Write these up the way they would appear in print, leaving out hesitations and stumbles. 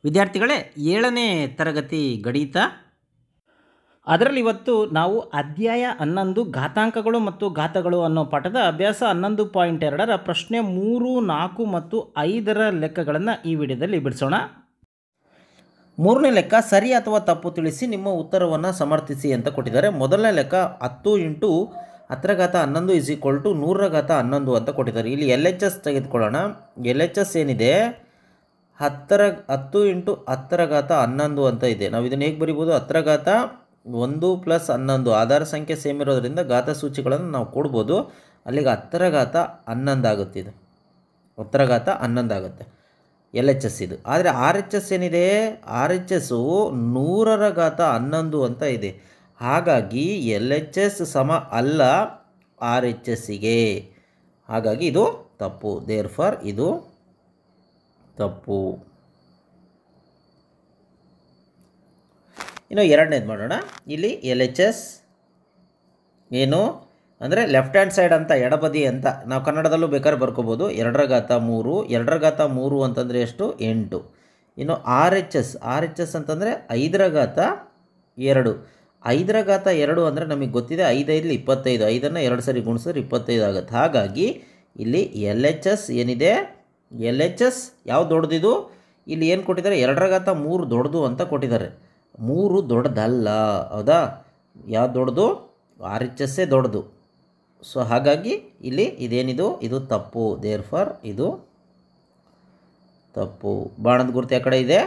ವಿದ್ಯಾರ್ಥಿಗಳೇ, 7ನೇ ತರಗತಿ ಗಣಿತ. ಅದರಲ್ಲಿ ಇವತ್ತು ನಾವು ಅಧ್ಯಾಯ 11 ಘಾತಾಂಕಗಳು ಮತ್ತು ಘಾತಗಳು ಅನ್ನೋ ಪಾಠದ ಅಭ್ಯಾಸ 11.2ರ ಪ್ರಶ್ನೆ 3, 4 ಮತ್ತು 5ರ ಲೆಕ್ಕಗಳನ್ನು ಈ ವಿಡಿಯೋದಲ್ಲಿ ಬಿಡಿಸೋಣ. 3ನೇ ಲೆಕ್ಕ ಸರಿ ಅಥವಾ ತಪ್ಪು ತಿಳಿಸಿ ನಿಮ್ಮ ಉತ್ತರವನ್ನು ಸಮರ್ಥಿಸಿ ಅಂತ ಕೊಟ್ಟಿದ್ದಾರೆ. ಮೊದಲನೇ ಲೆಕ್ಕ 10 × 10⁻11 = 100⁻11 ಅಂತ ಕೊಟ್ಟಿದ್ದಾರೆ. ಇಲ್ಲಿ LHS ತೆಗೆದುಕೊಳ್ಳೋಣ. LHS ಏನಿದೆ 10 × 10⁻11 ಅಂತ ಇದೆ. ನಾವು ಇದನ್ನು ಹೇಗೆ ಬರಿಬೋದು? 10⁻1 + 11 ಆಧಾರ ಸಂಖ್ಯೆ ಸೇಮ್ ಇರೋದ್ರಿಂದ ಘಾತ ಸೂಚಿಗಳನ್ನು ನಾವು ಕೊಡ್ಬೋದು. ಅಲ್ಲಿಗೆ 10⁻11 ಆಗುತ್ತೆ. ಇದು 10⁻11 ಆಗುತ್ತೆ LHS ಇದು. ಆದರೆ RHS ಏನಿದೆ? RHS 100⁻11 ಅಂತ ಇದೆ. ಹಾಗಾಗಿ LHS ಸಮ ಅಲ್ಲ RHSಗೆ. ಹಾಗಾಗಿ ಇದು ತಪ್ಪು. ದೇರ್ಫಾರ್ ಇದು ತಪ್ಪು. ಇನ್ನು ಎರಡನೇದು ಮಾಡೋಣ. ಇಲ್ಲಿ LHS ಏನು ಅಂದರೆ ಲೆಫ್ಟ್ ಹ್ಯಾಂಡ್ ಸೈಡ್ ಅಂತ, ಎಡಬದಿ ಅಂತ ನಾವು ಕನ್ನಡದಲ್ಲೂ ಬೇಕಾದ್ರೆ ಬರ್ಕೋಬೋದು. 2⁻3 2⁻3 ಅಂತಂದರೆ ಎಷ್ಟು? 8. ಇನ್ನು RHS ಅಂತಂದರೆ 5⁻2 5⁻2 ಅಂದರೆ ನಮಗೆ ಗೊತ್ತಿದೆ 5 5 25. 5ಅನ್ನು 2 ಸರಿ ಗುಣಿಸಿದ್ರೆ 25 ಆಗುತ್ತೆ. ಹಾಗಾಗಿ ಇಲ್ಲಿ LHS ಏನಿದೆ? LHS ಯಾವ್ದು ದೊಡ್ಡದಿದು? ಇಲ್ಲಿ ಏನು ಕೊಟ್ಟಿದ್ದಾರೆ? 2⁻3 ದೊಡ್ಡದು ಅಂತ ಕೊಟ್ಟಿದ್ದಾರೆ. 3 ದೊಡ್ಡದಲ್ಲ, ಹೌದಾ? ಯಾವ್ದು ದೊಡ್ಡದು? RHS ದೊಡ್ಡದು. ಸೊ ಹಾಗಾಗಿ ಇಲ್ಲಿ ಇದೇನಿದು? ಇದು ತಪ್ಪು. ದೇರ್ಫಾರ್ ಇದು ತಪ್ಪು. ಬಾಣದ ಗುರುತು ಆ ಕಡೆ ಇದೆ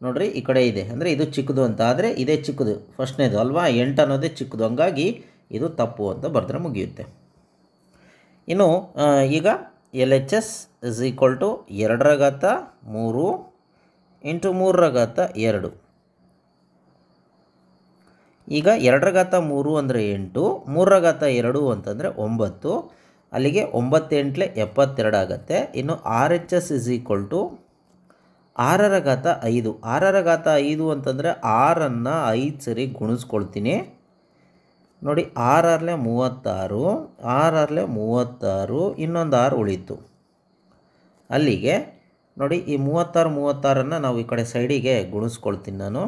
ನೋಡ್ರಿ, ಈ ಕಡೆ ಇದೆ ಅಂದರೆ ಇದು ಚಿಕ್ಕದು ಅಂತ. ಆದರೆ ಇದೇ ಚಿಕ್ಕದು ಫಸ್ಟ್ನೇದು ಅಲ್ವಾ? 8 ಅನ್ನೋದೇ ಚಿಕ್ಕದು. ಹಂಗಾಗಿ ಇದು ತಪ್ಪು ಅಂತ ಬರೆದ್ರೆ ಮುಗಿಯುತ್ತೆ. ಇನ್ನು ಈಗ LHS = 2⁻3 × 3⁻2. ಈಗ 2⁻3 ಅಂದರೆ 8, 3⁻2 ಅಂತಂದರೆ 9. ಅಲ್ಲಿಗೆ 9 × 8 = 72 ಆಗುತ್ತೆ. ಇನ್ನು RHS = 6⁻5. 6⁻5 ಅಂತಂದರೆ 6ಅನ್ನು 5 ಸರಿ ಗುಣಿಸ್ಕೊಳ್ತೀನಿ ನೋಡಿ. 6 36, 6 36, ಇನ್ನೊಂದು 6 ಉಳೀತು. ಅಲ್ಲಿಗೆ ನೋಡಿ, ಈ 36 ನಾವು ಈ ಕಡೆ ಸೈಡಿಗೆ ಗುಣಿಸ್ಕೊಳ್ತೀನಿ ನಾನು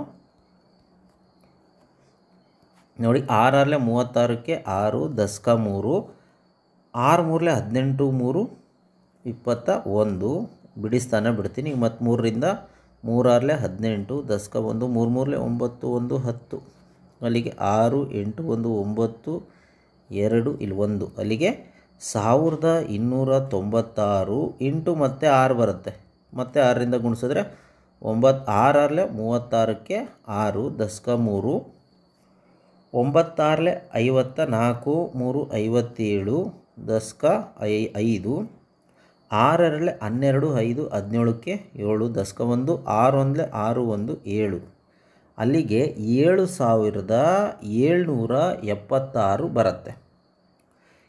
ನೋಡಿ. 6 36ಕ್ಕೆ 6 10⁻3, 6 3 18, 3 21 ಬಿಡಿಸ್ತಾನೆ ಬಿಡ್ತೀನಿ. ಮತ್ತು 3ರಿಂದ 3 6 18, 10⁻1 3 3 9 1 10. ಅಲ್ಲಿಗೆ 6 8 1 9 2 ಇಲ್ಲಿ 1. ಅಲ್ಲಿಗೆ 1296 ಇಂಟು ಮತ್ತೆ 6 ಬರುತ್ತೆ. ಮತ್ತೆ 6ರಿಂದ ಗುಣಿಸಿದ್ರೆ 9. 6 36ಕ್ಕೆ 6 10⁻3, 9 6 54, 3 57, 10 5, 6 2 12, 5 17ಕ್ಕೆ 7, 10⁻1, 6 1 6 1 7. ಅಲ್ಲಿಗೆ 7776 ಬರುತ್ತೆ.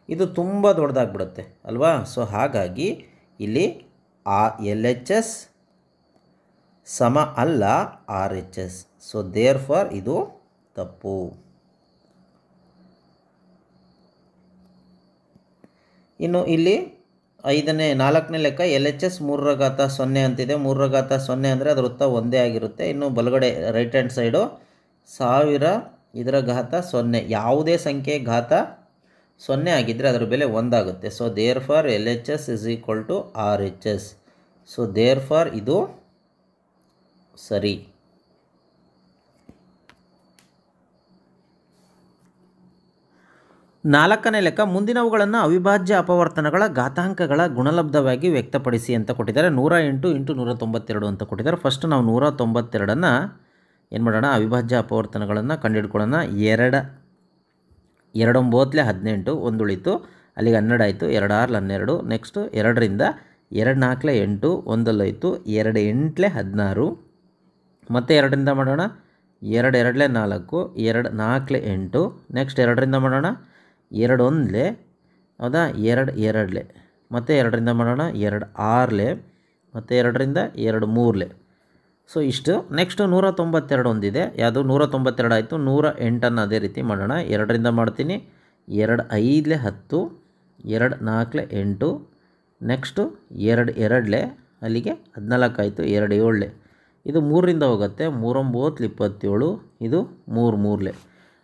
ಇದು ತುಂಬ ದೊಡ್ಡದಾಗ್ಬಿಡುತ್ತೆ ಅಲ್ವಾ? ಸೊ ಹಾಗಾಗಿ ಇಲ್ಲಿ LHS ಸಮ ಅಲ್ಲ RHS. ಸೊ ದೇರ್ಫಾರ್ ಇದು ತಪ್ಪು. ಇನ್ನು ಇಲ್ಲಿ 4ನೇ ಲೆಕ್ಕ LHS 3⁻0 ಅಂತಿದೆ. 3⁻0 ಅಂದರೆ ಅದರ ವೃತ್ತ ಒಂದೇ ಆಗಿರುತ್ತೆ. ಇನ್ನು ಬಲಗಡೆ ರೈಟ್ ಹ್ಯಾಂಡ್ ಸೈಡು 1000 ಇದರ ಘಾತ 0. ಯಾವುದೇ ಸಂಖ್ಯೆ ಘಾತ 0 ಆಗಿದ್ದರೆ ಅದರ ಬೆಲೆ 1 ಆಗುತ್ತೆ. So therefore LHS = RHS. So therefore ಇದು ಸರಿ. ನಾಲ್ಕನೇ ಲೆಕ್ಕ ಮುಂದಿನವುಗಳನ್ನು ಅವಿಭಾಜ್ಯ ಅಪವರ್ತನಗಳ ಘಾತಾಂಕಗಳ ಗುಣಲಬ್ಧವಾಗಿ ವ್ಯಕ್ತಪಡಿಸಿ ಅಂತ ಕೊಟ್ಟಿದ್ದಾರೆ. 108 × 192 ಅಂತ ಕೊಟ್ಟಿದ್ದಾರೆ. ಫಸ್ಟ್ ನಾವು 192ಅನ್ನು ಏನು ಮಾಡೋಣ? ಅವಿಭಾಜ್ಯ ಅಪವರ್ತನಗಳನ್ನು ಕಂಡುಹಿಡ್ಕೊಳ್ಳೋಣ. 2 2 9 18, 1 ಉಳಿತು. ಅಲ್ಲಿಗೆ 12 ಆಯಿತು. 2 6 12. ನೆಕ್ಸ್ಟು 2ರಿಂದ 2 4 8, 1 ಹೋಯಿತು. 2 8 16. ಮತ್ತು 2ರಿಂದ ಮಾಡೋಣ. 2 2 4, 2 4 8. ನೆಕ್ಸ್ಟ್ 2ರಿಂದ ಮಾಡೋಣ. 2 1, ಹೌದಾ? 2 2, ಮತ್ತು 2ರಿಂದ ಮಾಡೋಣ. 2 6, ಮತ್ತು 2ರಿಂದ 2 3. ಸೊ ಇಷ್ಟು. ನೆಕ್ಸ್ಟು 192 ಒಂದಿದೆ. ಯಾವುದು? 192 ಆಯಿತು. 108 ಅದೇ ರೀತಿ ಮಾಡೋಣ. 2ರಿಂದ ಮಾಡ್ತೀನಿ. 2 5 10, 2 4 8. ನೆಕ್ಸ್ಟು 2 2, ಅಲ್ಲಿಗೆ 14 ಆಯಿತು. 2 7, ಇದು 3ರಿಂದ ಹೋಗುತ್ತೆ, 3 9 27, ಇದು 3 3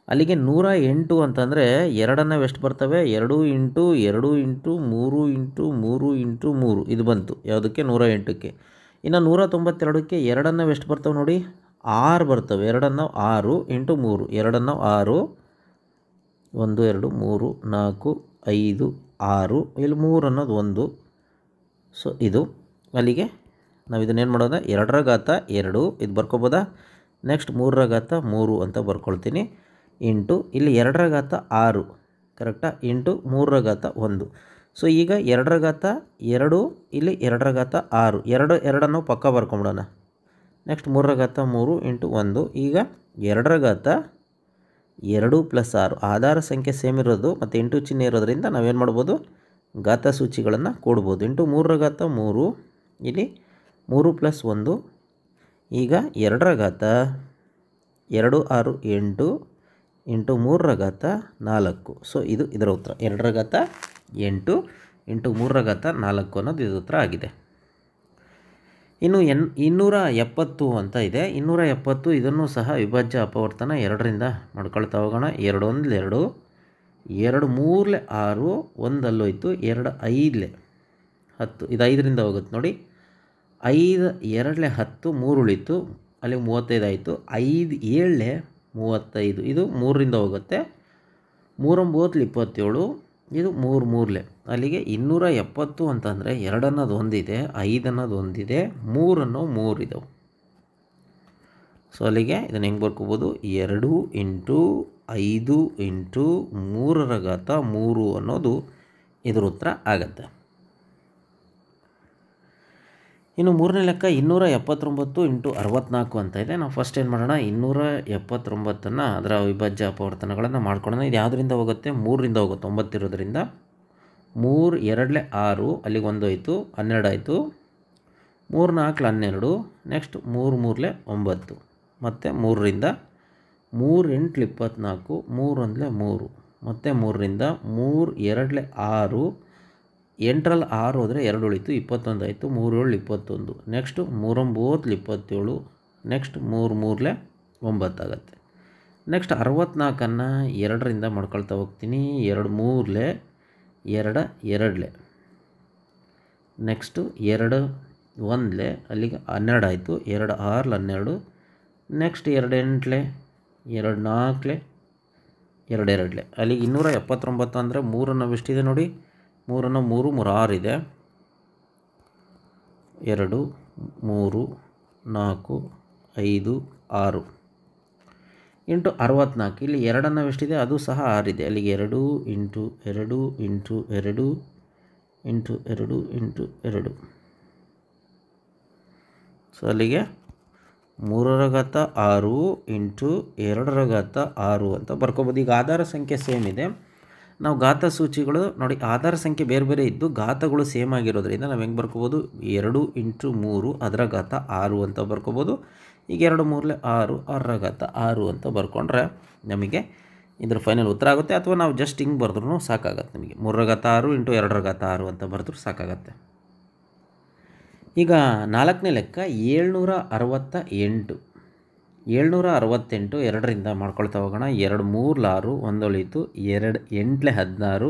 ಅಲ್ಲಿಗೆ 108 ಅಂತಂದರೆ ಎರಡನ್ನು ಎಷ್ಟು ಬರ್ತವೆ, 2 ಇಂಟು 2 ಇಂಟು 3 ಇಂಟು 3 ಇಂಟು 3 ಇದು ಬಂತು ಯಾವುದಕ್ಕೆ, 108ಕ್ಕೆ. ಇನ್ನು 192ಕ್ಕೆ ಎರಡನ್ನು ಎಷ್ಟು ಬರ್ತವೆ ನೋಡಿ, 6 ಬರ್ತವೆ. ಎರಡನ್ನು 6 ಇಂಟು 3, ಎರಡನ್ನು 6, 1 2 3 4 5 6, ಇಲ್ಲಿ 3 ಅನ್ನೋದು 1. ಸೊ ಇದು ಅಲ್ಲಿಗೆ ನಾವು ಇದನ್ನೇನು ಮಾಡೋದ, 2ರ ಘಾತ 2 ಇದು ಬರ್ಕೊಬೋದಾ. ನೆಕ್ಸ್ಟ್ 3ರ ಘಾತ 3 ಅಂತ ಬರ್ಕೊಳ್ತೀನಿ, ಇಂಟು ಇಲ್ಲಿ 2ರ ಘಾತ 6 ಕರೆಕ್ಟಾ, ಇಂಟು 3ರ ಘಾತ 1. ಸೊ ಈಗ 2ರ ಘಾತ 2, ಇಲ್ಲಿ 2ರ ಘಾತ 6, ಎರಡನ್ನು ಪಕ್ಕ ಬರ್ಕೊಂಬಿಡೋಣ. ನೆಕ್ಸ್ಟ್ 3ರ ಘಾತ 3 ಇಂಟು 1. ಈಗ 2ರ ಘಾತ 2 + 6 ಆಧಾರ ಸಂಖ್ಯೆ ಸೇಮ್ ಇರೋದು ಮತ್ತು ಇಂಟು ಚಿಹ್ನೆ ಇರೋದ್ರಿಂದ ನಾವೇನು ಮಾಡ್ಬೋದು, ಘಾತ ಸೂಚಿಗಳನ್ನು ಕೂಡ್ಬೋದು. ಇಂಟು 3ರ ಘಾತ 3, ಇಲ್ಲಿ 3 + 1. ಈಗ 2ರ ಘಾತ 2 6 8 ಇಂಟು 3ರ ಘಾತ 4. ಸೊ ಇದು ಇದರ ಉತ್ತರ, 2ರ ಘಾತ 8 ಇಂಟು 3ರ ಘಾತ 4 ಅನ್ನೋದು ಇದರ ಉತ್ತರ ಆಗಿದೆ. ಇನ್ನು 270 ಅಂತ ಇದೆ. 270 ಇದನ್ನು ಸಹ ವಿಭಾಜ್ಯ ಅಪವರ್ತನ 2ರಿಂದ ಮಾಡ್ಕೊಳ್ತಾ ಹೋಗೋಣ. 2 1 2, 2 3 6, 1 ಅಲ್ಲೋಯ್ತು, 2 5 10, ಇದು 5ರಿಂದ ಹೋಗುತ್ತೆ ನೋಡಿ. 5 2 10, 3 ಉಳಿತು, ಅಲ್ಲಿ 35 ಆಯಿತು. 5 7 35, ಇದು 3ರಿಂದ ಹೋಗುತ್ತೆ. 3 9 27, ಇದು 3 3 ಅಲ್ಲಿಗೆ 270 ಅಂತಂದರೆ 2 ಅನ್ನೋದು ಒಂದಿದೆ, 5 ಅನ್ನೋದು ಒಂದಿದೆ, 3 ಅನ್ನೋ 3 ಇದಾವೆ. ಸೊ ಅಲ್ಲಿಗೆ ಇದನ್ನು ಹೆಂಗೆ ಬರ್ಕೋಬೋದು, 2 ಇಂಟು 5 ಇಂಟು 3ರ ಘಾತ 3 ಅನ್ನೋದು ಇದ್ರ ಉತ್ತರ ಆಗತ್ತೆ. ಇನ್ನು 3ನೇ ಲೆಕ್ಕ 279 ಇಂಟು 64 ಅಂತ ಇದೆ. ನಾವು ಫಸ್ಟ್ ಏನು ಮಾಡೋಣ, 279ನ್ನು ಅದರ ಅವಿಭಾಜ್ಯ ಅಪವರ್ತನಗಳನ್ನು ಮಾಡ್ಕೊಳ್ಳೋಣ. ಇದು ಯಾವುದರಿಂದ ಹೋಗುತ್ತೆ, 3ರಿಂದ ಹೋಗುತ್ತೆ, 9 ಇರೋದ್ರಿಂದ. 3 2 6, ಅಲ್ಲಿಗೆ 1 ಹೋಯಿತು, 12 ಆಯಿತು. 3 4 12, ನೆಕ್ಸ್ಟ್ 3 3 9, ಮತ್ತು 3ರಿಂದ 3 8 24, 3 1 3, ಮತ್ತು 3ರಿಂದ 3 2 6, 8ರಲ್ಲಿ 6 ಹೋದರೆ 2 ಉಳಿತು, 21 ಆಯಿತು. 3 7 21, ನೆಕ್ಸ್ಟು 3 9 27, ನೆಕ್ಸ್ಟ್ 3 3 9 ಆಗುತ್ತೆ. ನೆಕ್ಸ್ಟ್ 64ನ್ನು 2ರಿಂದ ಮಾಡ್ಕೊಳ್ತಾ ಹೋಗ್ತೀನಿ. 2 3 2 2, ನೆಕ್ಸ್ಟು 2 1, ಅಲ್ಲಿಗೆ 12 ಆಯಿತು. 2 6 12, ನೆಕ್ಸ್ಟ್ 2 8 2 4 2 2, ಅಲ್ಲಿಗೆ 279 ಅಂದರೆ 3 ನಾವು ಎಷ್ಟಿದೆ ನೋಡಿ, 3 3 3 6 ಇದೆ. 2 3 4 5 6 ಇಂಟು 64, ಇಲ್ಲಿ 2 ಎಷ್ಟಿದೆ, ಅದು ಸಹ 6 ಇದೆ. ಅಲ್ಲಿಗೆ 2 into 2 into 2 into 2 into 2. So ಅಲ್ಲಿಗೆ 3ರ ಘಾತ 6 ಇಂಟು 2ರ ಘಾತ 6 ಅಂತ ಬರ್ಕೋಬೋದು. ಈಗ ಆಧಾರ ಸಂಖ್ಯೆ ಸೇಮ್ ಇದೆ. ನಾವು ಘಾತ ಸೂಚಿಗಳು ನೋಡಿ, ಆಧಾರ ಸಂಖ್ಯೆ ಬೇರೆ ಬೇರೆ ಇದ್ದು ಘಾತಗಳು ಸೇಮ್ ಆಗಿರೋದ್ರಿಂದ ನಾವು ಹೆಂಗೆ ಬರ್ಕೋಬೋದು, 2 ಇಂಟು 3 ಅದರ ಘಾತ 6 ಅಂತ ಬರ್ಕೋಬೋದು. ಈಗ 2 3 6, 6ರ ಘಾತ 6 ಅಂತ ಬರ್ಕೊಂಡ್ರೆ ನಮಗೆ ಇದ್ರ ಫೈನಲ್ ಉತ್ತರ ಆಗುತ್ತೆ. ಅಥವಾ ನಾವು ಜಸ್ಟ್ ಹಿಂಗೆ ಬರೆದ್ರೂ ಸಾಕಾಗತ್ತೆ, ನಮಗೆ 3ರ ಘಾತ 6 ಇಂಟು 2ರ ಘಾತ 6 ಅಂತ ಬರೆದ್ರೂ ಸಾಕಾಗತ್ತೆ. ಈಗ 4ನೇ ಲೆಕ್ಕ 768. 768 2ರಿಂದ ಮಾಡ್ಕೊಳ್ತಾ ಹೋಗೋಣ. 2 3 6, 1 ಉಳಿತು, 2 8 16,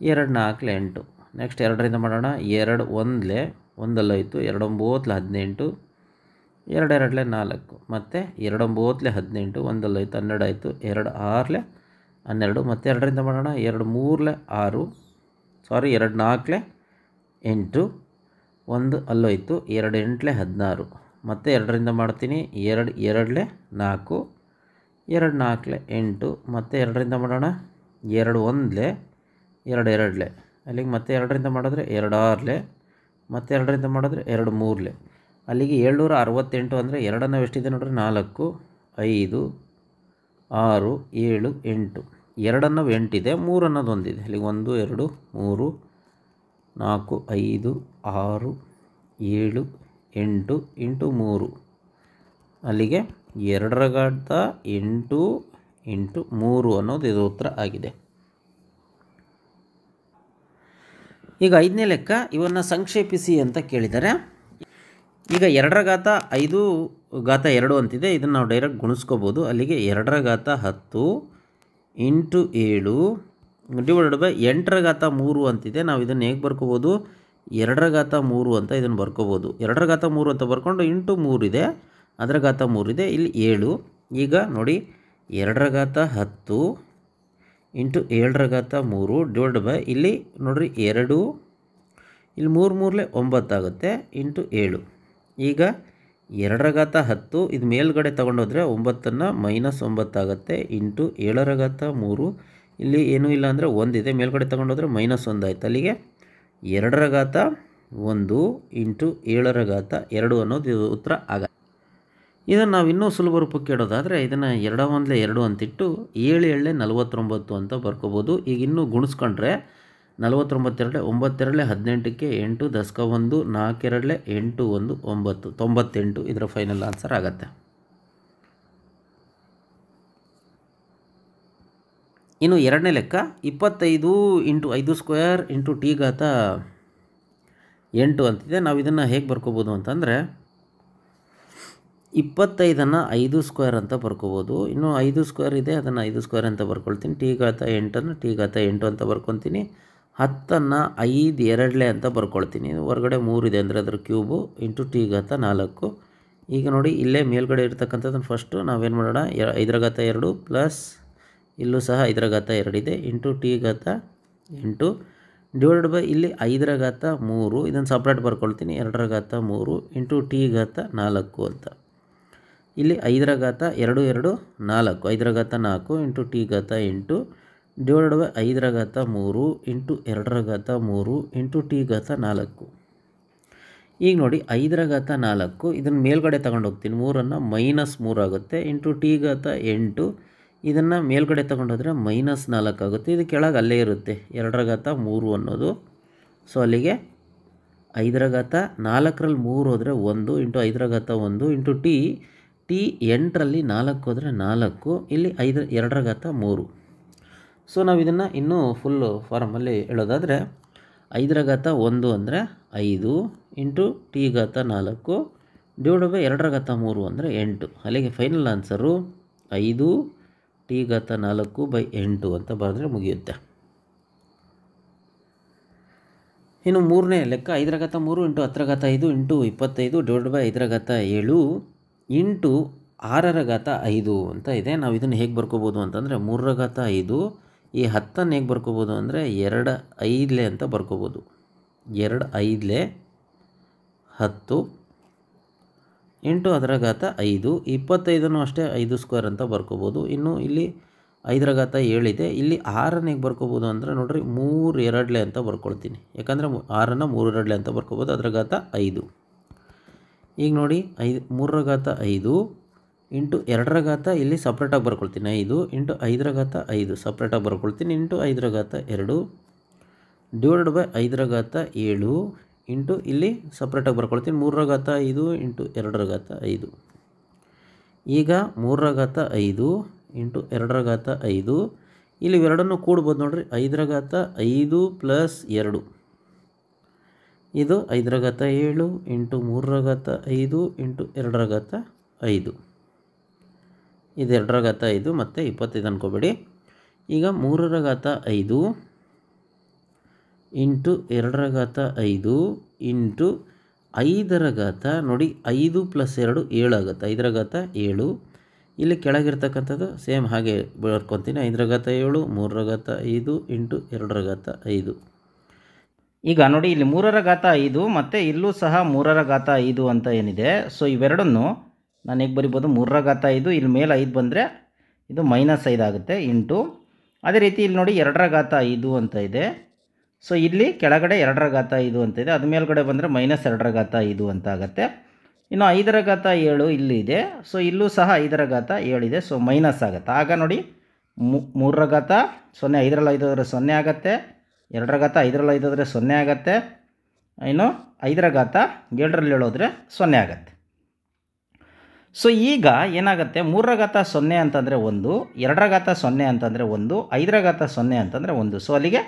2 4 8, ನೆಕ್ಸ್ಟ್ 2ರಿಂದ ಮಾಡೋಣ. 2 1 1 2 9 18, 2 2 4, ಮತ್ತು 2 9 18, 1 12 ಆಯಿತು. 2 6 12, ಮತ್ತು 2ರಿಂದ ಮಾಡೋಣ. 2 3 6, ಸಾರಿ 2 4 8, 1 ಅಲ್ಲೋಯ್ತು. 2 8 16, ಮತ್ತು 2ರಿಂದ ಮಾಡ್ತೀನಿ. 2 2 4, 2 4 8, ಮತ್ತು 2ರಿಂದ ಮಾಡೋಣ. 2 1 2 2, ಅಲ್ಲಿಗೆ ಮತ್ತೆ 2ರಿಂದ ಮಾಡಿದ್ರೆ 2 6, ಮತ್ತು 2ರಿಂದ ಮಾಡಿದ್ರೆ 2 3, ಅಲ್ಲಿಗೆ 768 ಅಂದರೆ 2 ಎಷ್ಟಿದೆ ನೋಡ್ರಿ, 4 5 6 7 8, 2 8 ಇದೆ, 3 ಅನ್ನೋದು ಒಂದಿದೆ. ಅಲ್ಲಿಗೆ 1 2 3 4 5 6 7 8 ಇಂಟು 3, ಅಲ್ಲಿಗೆ 2ರ ಘಾತ 8 ಇಂಟು 3 ಅನ್ನೋದು ಇದು ಉತ್ತರ ಆಗಿದೆ. ಈಗ 5ನೇ ಲೆಕ್ಕ, ಇವನ್ನು ಸಂಕ್ಷೇಪಿಸಿ ಅಂತ ಕೇಳಿದ್ದಾರೆ. ಈಗ 2^5 ಅಂತಿದೆ, ಇದನ್ನು ನಾವು ಡೈರೆಕ್ಟ್ ಗುಣಿಸ್ಕೋಬೋದು. ಅಲ್ಲಿಗೆ 2^10 ಇಂಟು 7 ಡಿವೈಡೆಡ್ ಬೈ 8^3 ಅಂತಿದೆ. ನಾವು ಇದನ್ನು ಹೇಗೆ ಬರ್ಕೋಬೋದು, 2^3 ಅಂತ ಇದನ್ನು ಬರ್ಕೋಬೋದು. 2^3 ಅಂತ ಬರ್ಕೊಂಡು ಇಂಟು 3 ಇದೆ, ಅದರ ಘಾತ 3 ಇದೆ, ಇಲ್ಲಿ 7. ಈಗ ನೋಡಿ 2^10 ಇಂಟು 7^3 ಡಿವೈಡ್ ಬೈ ಇಲ್ಲಿ ನೋಡಿರಿ 2, ಇಲ್ಲಿ 3 9 ಆಗುತ್ತೆ ಇಂಟು 7. ಈಗ 2^10 ಇದು ಮೇಲ್ಗಡೆ ತೊಗೊಂಡೋದ್ರೆ 9ನ್ನು -9 ಆಗುತ್ತೆ ಇಂಟು 7^3. ಇಲ್ಲಿ ಏನೂ ಇಲ್ಲ ಅಂದರೆ 1 ಇದೆ, ಮೇಲ್ಗಡೆ ತೊಗೊಂಡೋದ್ರೆ -1 ಆಯಿತು. ಅಲ್ಲಿಗೆ 2^1 ಇಂಟು 7^2 ಅನ್ನೋದು ಇದು ಉತ್ತರ ಆಗುತ್ತೆ. ಇದನ್ನು ನಾವು ಇನ್ನೂ ಸುಲಭ ರೂಪಕ್ಕೆ ಇಡೋದಾದರೆ ಇದನ್ನು 2 × 2 ಅಂತಿಟ್ಟು 7 7 49 ಅಂತ ಬರ್ಕೋಬೋದು. ಈಗ ಇನ್ನೂ ಗುಣಿಸ್ಕೊಂಡ್ರೆ 49 2 9 2 18ಕ್ಕೆ 8 10 1 4 2 8 1 9 98 ಇದರ ಫೈನಲ್ ಆನ್ಸರ್ ಆಗುತ್ತೆ. ಇನ್ನು ಎರಡನೇ ಲೆಕ್ಕ 25 × 5² ಇಂಟು t⁻8 ಅಂತಿದೆ. ನಾವು ಇದನ್ನು ಹೇಗೆ ಬರ್ಕೋಬೋದು ಅಂತಂದರೆ 25ಅನ್ನು 5² ಅಂತ ಬರ್ಕೋಬೋದು. ಇನ್ನು 5² ಇದೆ, ಅದನ್ನು 5² ಅಂತ ಬರ್ಕೊಳ್ತೀನಿ. t⁻8ಅನ್ನು t⁻8 ಅಂತ ಬರ್ಕೊತೀನಿ. 10ಅನ್ನು 5 2 ಅಂತ ಬರ್ಕೊಳ್ತೀನಿ. ಹೊರಗಡೆ 3 ಇದೆ ಅಂದರೆ ಅದರ ಕ್ಯೂಬು ಇಂಟು t⁻4. ಈಗ ನೋಡಿ ಇಲ್ಲೇ ಮೇಲ್ಗಡೆ ಇರ್ತಕ್ಕಂಥದ್ದನ್ನು ಫಸ್ಟು ನಾವೇನು ಮಾಡೋಣ, 5^2 ಪ್ಲಸ್ ಇಲ್ಲೂ ಸಹ 5^2 ಇದೆ ಇಂಟು t⁻8 ಡಿವೈಡೆಡ್ ಬೈ ಇಲ್ಲಿ 5^3. ಇದನ್ನು ಸಪ್ರೇಟ್ ಬರ್ಕೊಳ್ತೀನಿ, 2^3 ಇಂಟು t⁻4 ಅಂತ. ಇಲ್ಲಿ 5^2 2 4 5^4 into t⁻8 divided by 5^3 into 2^3 into t⁻4. ಈಗ ನೋಡಿ 5^4 ಇದನ್ನು ಮೇಲ್ಗಡೆ ತಗೊಂಡು ಹೋಗ್ತೀನಿ, 3ಅನ್ನು -3 ಆಗುತ್ತೆ ಇಂಟು t⁻8 ಇದನ್ನು ಮೇಲ್ಗಡೆ ತೊಗೊಂಡೋದ್ರೆ -4 ಆಗುತ್ತೆ. ಇದು ಕೆಳಗೆ ಅಲ್ಲೇ ಇರುತ್ತೆ 2^3 ಅನ್ನೋದು. ಸೊ ಅಲ್ಲಿಗೆ 5^4ರಲ್ಲಿ 3 ಹೋದರೆ 1 ಇಂಟು 5^1 ಇಂಟು t8ರಲ್ಲಿ 4 ಹೋದರೆ 4 ಇಲ್ಲಿ 2^3. ಸೊ ನಾವು ಇದನ್ನು ಇನ್ನೂ ಫುಲ್ಲು ಫಾರ್ಮಲ್ಲಿ ಹೇಳೋದಾದರೆ 5^1 ಅಂದರೆ 5 ಇಂಟು t⁻4 ಡಿವೈಡ್ ಬೈ 2^3 ಅಂದರೆ 8. ಅಲ್ಲಿಗೆ ಫೈನಲ್ ಆನ್ಸರು 5 t⁻4/8 ಅಂತ ಬರೆದ್ರೆ ಮುಗಿಯುತ್ತೆ. ಇನ್ನು ಮೂರನೇ ಲೆಕ್ಕ 5^3 into 10^5 into 25 divide by 5^7 into 6^5 ಅಂತ ಇದೆ. ನಾವು ಇದನ್ನು ಹೇಗೆ ಬರ್ಕೋಬೋದು ಅಂತಂದರೆ 3^5 ಈ 10ಅನ್ನು ಹೇಗೆ ಬರ್ಕೋಬೋದು ಅಂದರೆ 2 5 ಅಂತ ಬರ್ಕೋಬೋದು. 2 5 10 ಇಂಟು 10^5 25 ಅಷ್ಟೇ 5² ಅಂತ ಬರ್ಕೋಬೋದು. ಇನ್ನು ಇಲ್ಲಿ 5^7 ಇದೆ, ಇಲ್ಲಿ 6ಅನ್ನು ಹೇಗೆ ಬರ್ಕೋಬೋದು ಅಂದರೆ ನೋಡಿರಿ 3 2 ಅಂತ ಬರ್ಕೊಳ್ತೀನಿ, ಯಾಕಂದರೆ 6ಅನ್ನು 3 2 ಅಂತ ಬರ್ಕೋಬೋದು. 5. ಈಗ ನೋಡಿ 3^5 ಇಂಟು 2 ಇಲ್ಲಿ ಸಪ್ರೇಟಾಗಿ ಬರ್ಕೊಳ್ತೀನಿ, 5 ಇಂಟು 5^5 ಸಪ್ರೇಟಾಗಿ ಬರ್ಕೊಳ್ತೀನಿ ಇಂಟು 5^2 ಡಿವೈಡೆಡ್ ಬೈ 5^7 ಇಂಟು ಇಲ್ಲಿ ಸಪ್ರೇಟಾಗಿ ಬರ್ಕೊಳ್ತೀನಿ 3^5 ಇಂಟು 2^5. ಈಗ 3^5 ಇಂಟು 2^5 ಇಲ್ಲಿ ಇವೆರಡನ್ನು ಕೂಡ್ಬೋದು ನೋಡಿರಿ, 5^5 ಪ್ಲಸ್ 2 ಇದು 5^7 ಇಂಟು 3^5 ಇಂಟು 2^5 ಇದು 2^5 ಮತ್ತು 25 ಅನ್ಕೋಬೇಡಿ. ಈಗ 3^5 ಇಂಟು 2^5 ಇಂಟು 5 ನೋಡಿ 5 ಪ್ಲಸ್ 2 7 ಆಗುತ್ತೆ, 5^7. ಇಲ್ಲಿ ಕೆಳಗಿರ್ತಕ್ಕಂಥದ್ದು ಸೇಮ್ ಹಾಗೆ ಬರ್ಕೊತೀನಿ, 5^7 3^5 ಇಂಟು 2^5. ಈಗ ನೋಡಿ ಇಲ್ಲಿ 3^5 ಮತ್ತು ಇಲ್ಲೂ ಸಹ 3^5 ಅಂತ ಏನಿದೆ. ಸೊ ಇವೆರಡನ್ನು ನಾನು ಹೇಗೆ ಬರಿಬೋದು, 3^5 ಇಲ್ಲಿ ಮೇಲೆ 5 ಬಂದರೆ ಇದು -5 ಆಗುತ್ತೆ ಇಂಟು, ಅದೇ ರೀತಿ ಇಲ್ಲಿ ನೋಡಿ 2^5 ಅಂತ ಇದೆ. ಸೊ ಇಲ್ಲಿ ಕೆಳಗಡೆ 2^5 ಅಂತ ಇದೆ, ಅದು ಮೇಲ್ಗಡೆ ಬಂದರೆ -2^5 ಅಂತ ಆಗುತ್ತೆ. ಇನ್ನು 5^7 ಇಲ್ಲಿ ಇದೆ, ಸೊ ಇಲ್ಲೂ ಸಹ 5^7 ಇದೆ, ಸೊ ಮೈನಸ್ ಆಗುತ್ತೆ. ಆಗ ನೋಡಿ 3 0 5ರಲ್ಲಿ 5 ಹೋದರೆ 0 ಆಗುತ್ತೆ, 2 5ರಲ್ಲಿ 5 ಹೋದರೆ 0 ಆಗುತ್ತೆ, ಇನ್ನು 5 7ರಲ್ಲಿ 7 ಹೋದರೆ 0 ಆಗುತ್ತೆ. ಸೊ ಈಗ ಏನಾಗುತ್ತೆ, 3 ಅಂತಂದರೆ 1, 2 ಅಂತಂದರೆ 1, 5 ಅಂತಂದರೆ 1. ಸೊ ಅಲ್ಲಿಗೆ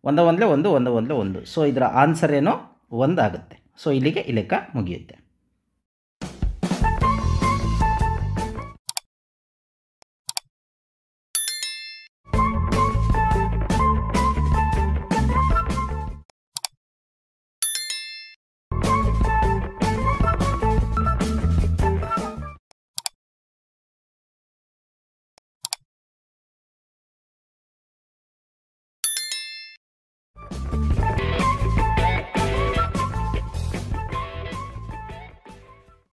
1 1 1 1 1 1. ಸೊ ಇದರ ಆನ್ಸರ್ ಏನು 1 ಆಗುತ್ತೆ. ಸೊ ಇಲ್ಲಿಗೆ ಈ ಲೆಕ್ಕ ಮುಗಿಯುತ್ತೆ.